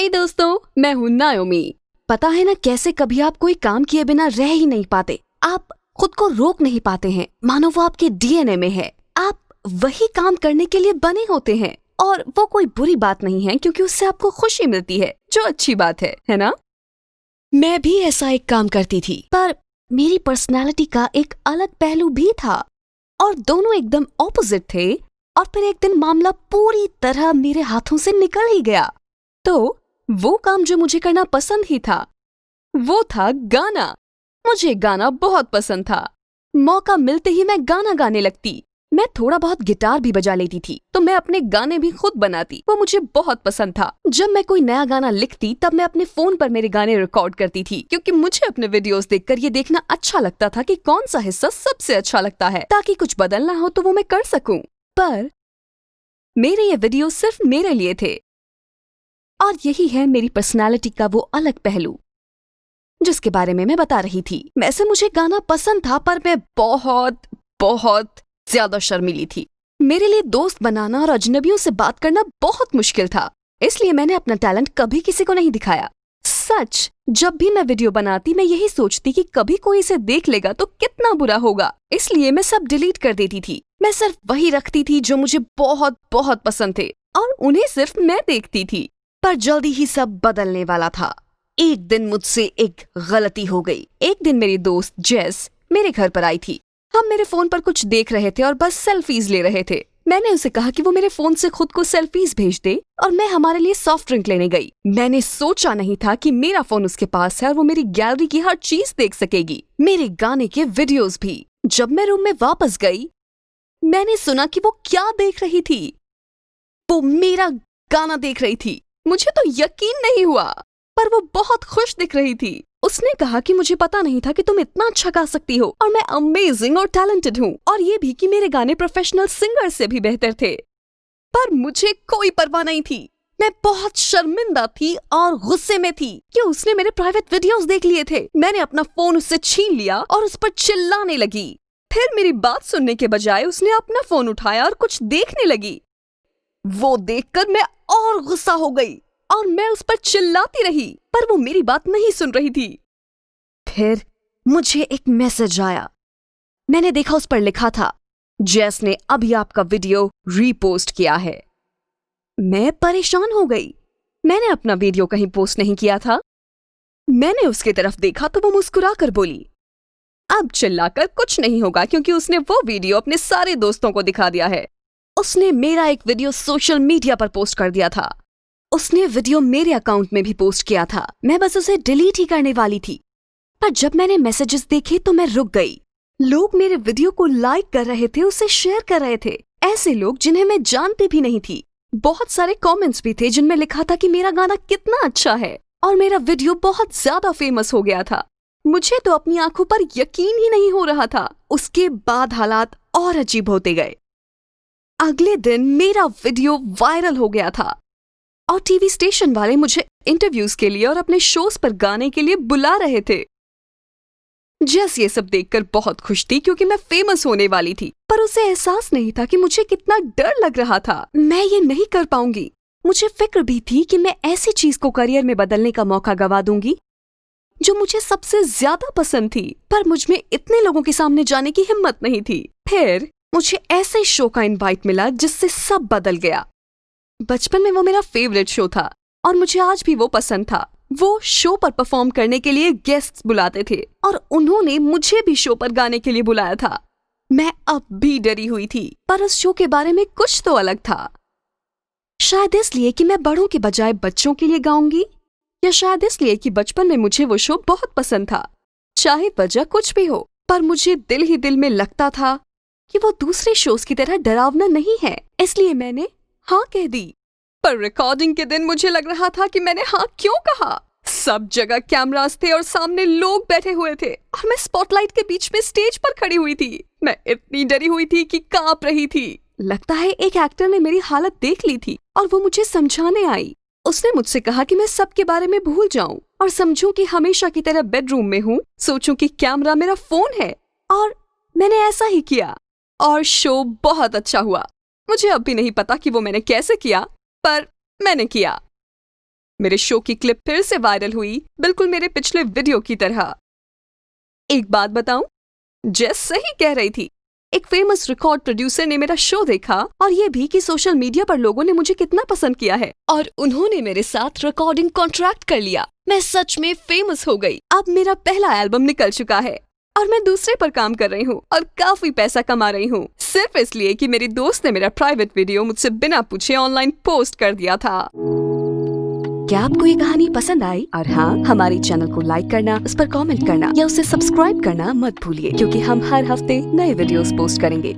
दोस्तों, मैं हूँ नायोमी। पता है ना कैसे कभी आप कोई काम किए बिना रह ही नहीं पाते। आप खुद को रोक नहीं पाते हैं, मानो वो आपके डीएनए में है। आप वही काम करने के लिए बने होते हैं और वो कोई बुरी बात नहीं है क्योंकि उससे आपको खुशी मिलती है, जो अच्छी बात है ना? मैं भी ऐसा एक काम करती थी, पर मेरी पर्सनालिटी का एक अलग पहलू भी था और दोनों एकदम ऑपोजिट थे। और फिर एक दिन मामला पूरी तरह मेरे हाथों से निकल ही गया। तो वो काम जो मुझे करना पसंद ही था, वो था गाना। मुझे गाना बहुत पसंद था। मौका मिलते ही मैं गाना गाने लगती। मैं थोड़ा बहुत गिटार भी बजा लेती थी, तो मैं अपने गाने भी खुद बनाती। वो मुझे बहुत पसंद था। जब मैं कोई नया गाना लिखती तब मैं अपने फोन पर मेरे गाने रिकॉर्ड करती थी, क्योंकि मुझे अपने वीडियोस देखकर ये देखना अच्छा लगता था कि कौन सा हिस्सा सबसे अच्छा लगता है, ताकि कुछ बदलना हो तो वो मैं कर सकूं। पर मेरे ये वीडियो सिर्फ मेरे लिए थे और यही है मेरी पर्सनालिटी का वो अलग पहलू जिसके बारे में मैं बता रही थी। वैसे मुझे गाना पसंद था, पर मैं बहुत बहुत ज्यादा शर्मीली थी। मेरे लिए दोस्त बनाना और अजनबियों से बात करना बहुत मुश्किल था, इसलिए मैंने अपना टैलेंट कभी किसी को नहीं दिखाया। सच, जब भी मैं वीडियो बनाती मैं यही सोचती कि कभी कोई इसे देख लेगा तो कितना बुरा होगा, इसलिए मैं सब डिलीट कर देती थी। मैं सिर्फ वही रखती थी जो मुझे बहुत बहुत पसंद थे और उन्हें सिर्फ मैं देखती थी। पर जल्दी ही सब बदलने वाला था। एक दिन मुझसे एक गलती हो गई। एक दिन मेरी दोस्त जेस मेरे घर पर आई थी। हम मेरे फोन पर कुछ देख रहे थे और बस सेल्फीज ले रहे थे। मैंने उसे कहा कि वो मेरे फोन से खुद को सेल्फीज भेज दे और मैं हमारे लिए सॉफ्ट ड्रिंक लेने गई। मैंने सोचा नहीं था कि मेरा फोन उसके पास है और वो मेरी गैलरी की हर चीज देख सकेगी, मेरे गाने के वीडियोस भी। जब मैं रूम में वापस गई, मैंने सुना कि वो क्या देख रही थी। वो मेरा गाना देख रही थी। मुझे तो यकीन नहीं हुआ, पर वो बहुत खुश दिख रही थी। उसने कहा कि मुझे पता नहीं था कि तुम इतना अच्छा गा सकती हो और मैं अमेजिंग और टैलेंटेड हूँ, और ये भी कि मेरे गाने प्रोफेशनल सिंगर से भी बेहतर थे। पर मुझे कोई परवाह नहीं थी। मैं बहुत शर्मिंदा थी और गुस्से में थी कि उसने मेरे प्राइवेट वीडियोस देख लिए थे। मैंने अपना फोन उससे छीन लिया और उस पर चिल्लाने लगी। फिर मेरी बात सुनने के बजाय उसने अपना फोन उठाया और कुछ देखने लगी। वो देखकर मैं और गुस्सा हो गई और मैं उस पर चिल्लाती रही, पर वो मेरी बात नहीं सुन रही थी। फिर मुझे एक मैसेज आया। मैंने देखा उस पर लिखा था, जेस ने अभी आपका वीडियो रीपोस्ट किया है। मैं परेशान हो गई। मैंने अपना वीडियो कहीं पोस्ट नहीं किया था। मैंने उसकी तरफ देखा तो वो मुस्कुरा कर बोली, अब चिल्लाकर कुछ नहीं होगा क्योंकि उसने वो वीडियो अपने सारे दोस्तों को दिखा दिया है। उसने मेरा एक वीडियो सोशल मीडिया पर पोस्ट कर दिया था। उसने वीडियो मेरे अकाउंट में भी पोस्ट किया था। मैं बस उसे डिलीट ही करने वाली थी, पर जब मैंने मैसेजेस देखे तो मैं रुक गई। लोग मेरे वीडियो को लाइक कर रहे थे, उसे शेयर कर रहे थे। ऐसे लोग जिन्हें मैं जानती भी नहीं थी। बहुत सारे कमेंट्स भी थे जिनमें लिखा था कि मेरा गाना कितना अच्छा है और मेरा वीडियो बहुत ज्यादा फेमस हो गया था। मुझे तो अपनी आंखों पर यकीन ही नहीं हो रहा था। उसके बाद हालात और अजीब होते गए। अगले दिन मेरा वीडियो वायरल हो गया था और टीवी स्टेशन वाले मुझे इंटरव्यूज के लिए और अपने शोज पर गाने के लिए बुला रहे थे। जेस ये सब देखकर बहुत खुश थी क्योंकि मैं फेमस होने वाली थी, पर उसे एहसास नहीं था कि मुझे कितना डर लग रहा था। मैं ये नहीं कर पाऊंगी। मुझे फिक्र भी थी कि मैं ऐसी चीज को करियर में बदलने का मौका गवा दूंगी जो मुझे सबसे ज्यादा पसंद थी, पर मुझ में इतने लोगों के सामने जाने की हिम्मत नहीं थी। फिर मुझे ऐसे शो का इनवाइट मिला जिससे सब बदल गया। बचपन में वो मेरा फेवरेट शो था और मुझे आज भी वो पसंद था। वो शो पर परफॉर्म करने के लिए गेस्ट्स बुलाते थे और उन्होंने मुझे भी शो पर गाने के लिए बुलाया था। मैं अब भी डरी हुई थी, पर उस शो के बारे में कुछ तो अलग था। शायद इसलिए कि मैं बड़ों के बजाय बच्चों के लिए गाऊंगी, या शायद इसलिए कि बचपन में मुझे वो शो बहुत पसंद था। चाहे वजह कुछ भी हो, पर मुझे दिल ही दिल में लगता था कि वो दूसरे शोज की तरह डरावना नहीं है, इसलिए मैंने हाँ कह दी। पर रिकॉर्डिंग के दिन मुझे लग रहा था कि मैंने हाँ क्यों कहा। सब जगह कैमरास थे और सामने लोग बैठे हुए थे और मैं स्पॉटलाइट के बीच में स्टेज पर खड़ी हुई थी। मैं इतनी डरी हुई थी कि कांप रही थी। लगता है एक एक्टर ने मेरी हालत देख ली थी और वो मुझे समझाने आई। उसने मुझसे कहा कि मैं सबके बारे में भूल जाऊं और समझूं कि हमेशा की तरह बेडरूम में हूं, सोचूं कि कैमरा मेरा फोन है, और मैंने ऐसा ही किया और शो बहुत अच्छा हुआ। मुझे अब भी नहीं पता कि वो मैंने कैसे किया, पर मैंने किया। मेरे शो की क्लिप फिर से वायरल हुई, बिल्कुल मेरे पिछले वीडियो की तरह। एक बात बताऊं, जेस सही कह रही थी। एक फेमस रिकॉर्ड प्रोड्यूसर ने मेरा शो देखा और ये भी कि सोशल मीडिया पर लोगों ने मुझे कितना पसंद किया है और उन्होंने मेरे साथ रिकॉर्डिंग कॉन्ट्रैक्ट कर लिया। मैं सच में फेमस हो गई। अब मेरा पहला एल्बम निकल चुका है और मैं दूसरे पर काम कर रही हूँ और काफी पैसा कमा रही हूँ, सिर्फ इसलिए कि मेरी दोस्त ने मेरा प्राइवेट वीडियो मुझसे बिना पूछे ऑनलाइन पोस्ट कर दिया था। क्या आपको ये कहानी पसंद आई? और हाँ, हमारे चैनल को लाइक करना, उस पर कमेंट करना या उसे सब्सक्राइब करना मत भूलिए, क्योंकि हम हर हफ्ते नए वीडियोस पोस्ट करेंगे।